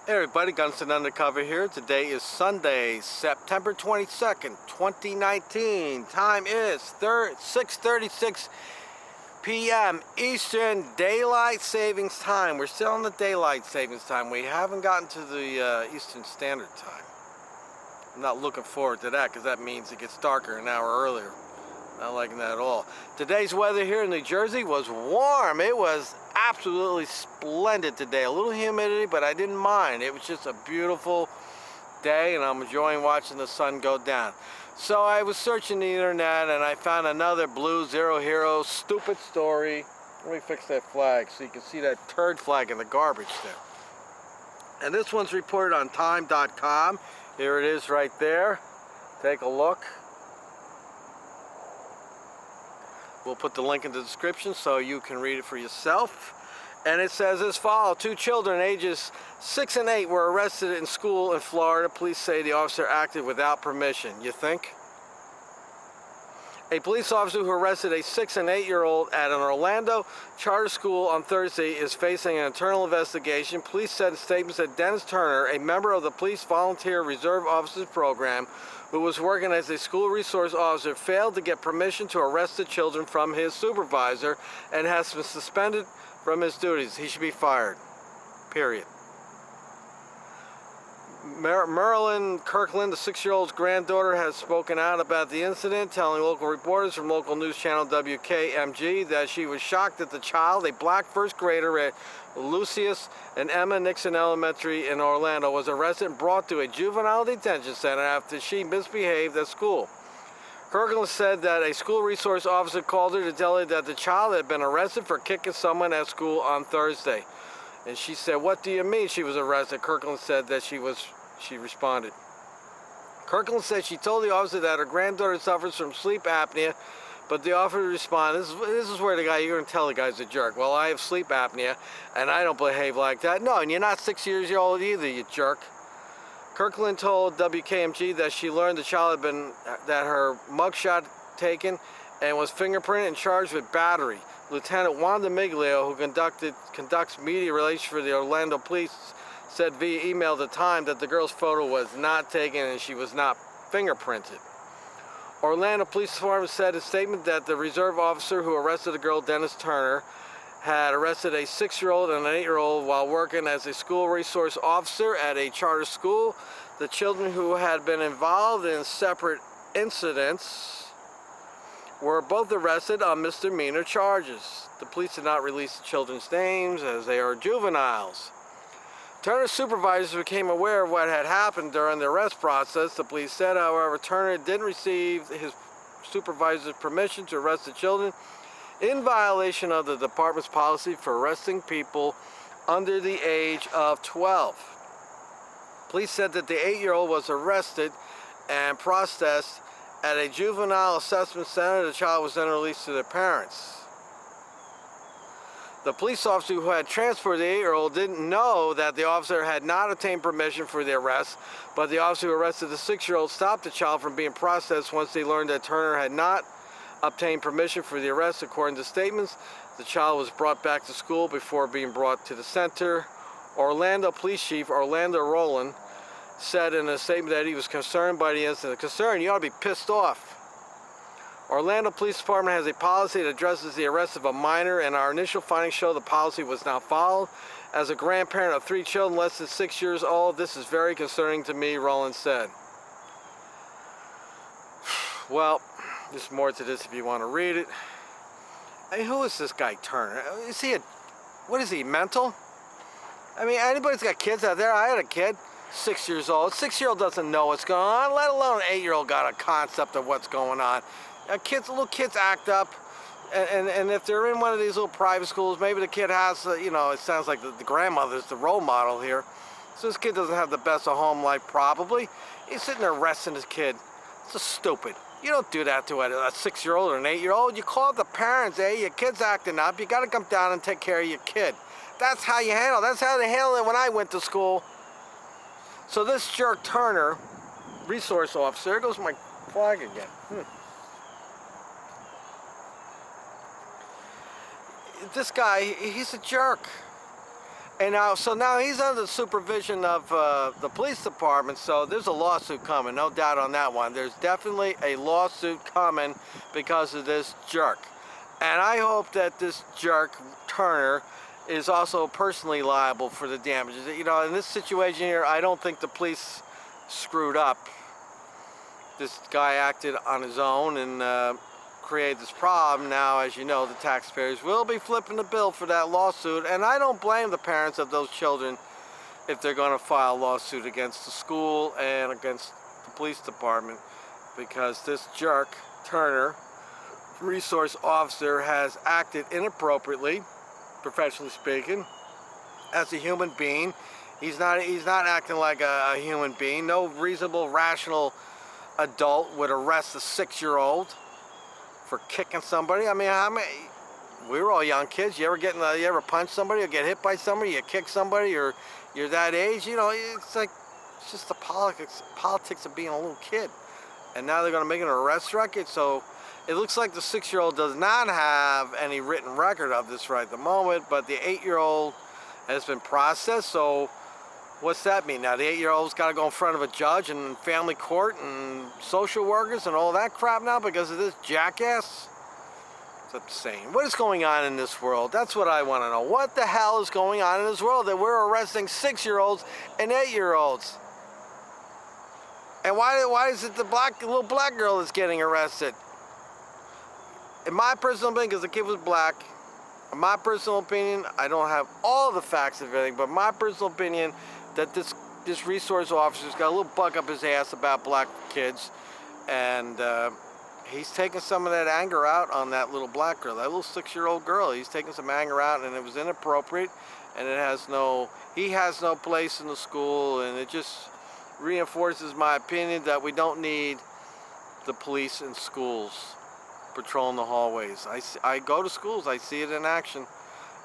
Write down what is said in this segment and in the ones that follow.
Hey everybody, Gunston Undercover here. Today is Sunday, September 22nd, 2019. Time is 6:36 p.m. Eastern Daylight Savings Time. We're still in the Daylight Savings Time. We haven't gotten to the Eastern Standard Time. I'm not looking forward to that because that means it gets darker an hour earlier. Not liking that at all. Today's weather here in New Jersey was warm. It was absolutely splendid today. A little humidity, but I didn't mind. It was just a beautiful day, and I'm enjoying watching the sun go down. So I was searching the internet, and I found another Blue Zero Hero stupid story. Let me fix that flag so you can see that turd flag in the garbage there. And this one's reported on time.com. Here it is right there. Take a look. We'll put the link in the description so you can read it for yourself. And it says as follows: 2 children ages 6 and 8 were arrested in school in Florida. Police say the officer acted without permission. You think? A police officer who arrested a 6 and 8-year-old at an Orlando charter school on Thursday is facing an internal investigation. Police said in statements that Dennis Turner, a member of the Police Volunteer Reserve Officers Program, who was working as a school resource officer, failed to get permission to arrest the children from his supervisor and has been suspended from his duties. He should be fired. Period. Marilyn Kirkland, the 6-year-old's granddaughter, has spoken out about the incident, telling local reporters from local news channel WKMG that she was shocked that the child, a black first grader at Lucius and Emma Nixon Elementary in Orlando, was arrested and brought to a juvenile detention center after she misbehaved at school. Kirkland said that a school resource officer called her to tell her that the child had been arrested for kicking someone at school on Thursday. And she said, "What do you mean she was arrested?" Kirkland said that she responded. Kirkland said she told the officer that her granddaughter suffers from sleep apnea, but the officer responded, this is where you're going to tell the guy's a jerk. "Well, I have sleep apnea, and I don't behave like that." "No, and you're not 6 years old either, you jerk." Kirkland told WKMG that she learned the child that her mugshot taken and was fingerprinted and charged with battery. Lieutenant Wanda Miglio, who conducts media relations for the Orlando Police, said via email at the time that the girl's photo was not taken and she was not fingerprinted. Orlando Police Department said in a statement that the reserve officer who arrested the girl, Dennis Turner, had arrested a 6-year-old and an 8-year-old while working as a school resource officer at a charter school. The children, who had been involved in separate incidents, were both arrested on misdemeanor charges. The police did not release the children's names as they are juveniles. Turner's supervisors became aware of what had happened during the arrest process. The police said, however, Turner didn't receive his supervisor's permission to arrest the children, in violation of the department's policy for arresting people under the age of 12. Police said that the 8-year-old was arrested and processed at a juvenile assessment center. The child was then released to their parents. The police officer who had transferred the 8-year-old didn't know that the officer had not obtained permission for the arrest, but the officer who arrested the 6-year-old stopped the child from being processed once they learned that Turner had not obtained permission for the arrest. According to statements, the child was brought back to school before being brought to the center. Orlando Police Chief Orlando Rowland said in a statement that he was concerned by the incident. Concerned? You ought to be pissed off. Orlando Police Department has a policy that addresses the arrest of a minor, and our initial findings show the policy was not followed. As a grandparent of 3 children less than 6 years old, this is very concerning to me, Rowland said. Well, there's more to this if you want to read it. I mean, who is this guy Turner? Is he what is he, mental? I mean, anybody's got kids out there. I had a kid, 6 years old. 6-year-old doesn't know what's going on, let alone an 8-year-old got a concept of what's going on. Little kids act up, and if they're in one of these little private schools, maybe the kid has, it sounds like the grandmother's the role model here. So this kid doesn't have the best of home life, probably. He's sitting there arresting his kid. It's just stupid. You don't do that to a 6-year-old or an 8-year-old. You call the parents, your kid's acting up. You got to come down and take care of your kid. That's how you handle it. That's how they handled it when I went to school. So this jerk Turner, resource officer, there goes my flag again. This guy, he's a jerk. And now he's under the supervision of the police department, so there's a lawsuit coming, no doubt on that one. There's definitely a lawsuit coming because of this jerk. And I hope that this jerk, Turner, is also personally liable for the damages. You know, in this situation here, I don't think the police screwed up. This guy acted on his own and create this problem. Now, as you know, the taxpayers will be flipping the bill for that lawsuit, and I don't blame the parents of those children if they're going to file a lawsuit against the school and against the police department, because this jerk, Turner, resource officer, has acted inappropriately, professionally speaking, as a human being. He's not acting like a human being. No reasonable, rational adult would arrest a 6-year-old for kicking somebody. I mean, we were all young kids. You ever punch somebody or get hit by somebody? You kick somebody, or you're that age? You know, it's just the politics of being a little kid. And now they're going to make an arrest record. So it looks like the 6-year-old does not have any written record of this right at the moment, but the 8-year-old has been processed. So what's that mean? Now the 8-year-old's got to go in front of a judge and family court and social workers and all that crap now because of this jackass? It's insane. What is going on in this world? That's what I want to know. What the hell is going on in this world that we're arresting 6-year-olds and 8-year-olds? And why is it the little black girl that's getting arrested? In my personal opinion, because the kid was black, in my personal opinion, I don't have all the facts of everything, but my personal opinion that this resource officer's got a little bug up his ass about black kids, and he's taking some of that anger out on that little black girl, that little 6-year-old girl. He's taking some anger out, and it was inappropriate, and he has no place in the school, and it just reinforces my opinion that we don't need the police in schools patrolling the hallways. I go to schools, I see it in action,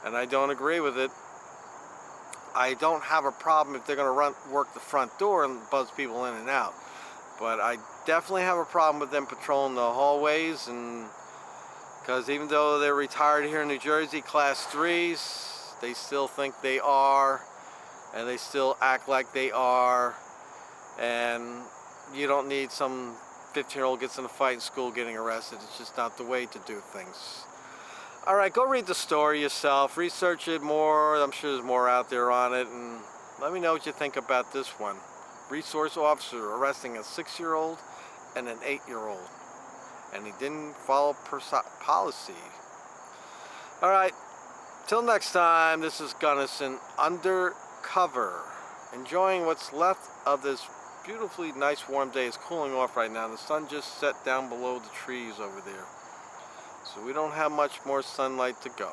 and I don't agree with it. I don't have a problem if they're going to work the front door and buzz people in and out, but I definitely have a problem with them patrolling the hallways, and because even though they're retired here in New Jersey, class 3s, they still think they are, and they still act like they are, and you don't need some 15-year-old gets in a fight in school getting arrested. It's just not the way to do things. All right, go read the story yourself, research it more. I'm sure there's more out there on it, and let me know what you think about this one. Resource officer arresting a 6-year-old and an 8-year-old, and he didn't follow policy. All right, till next time, this is Gunnison Undercover, enjoying what's left of this beautifully nice warm day. It's cooling off right now. The sun just set down below the trees over there, so we don't have much more sunlight to go.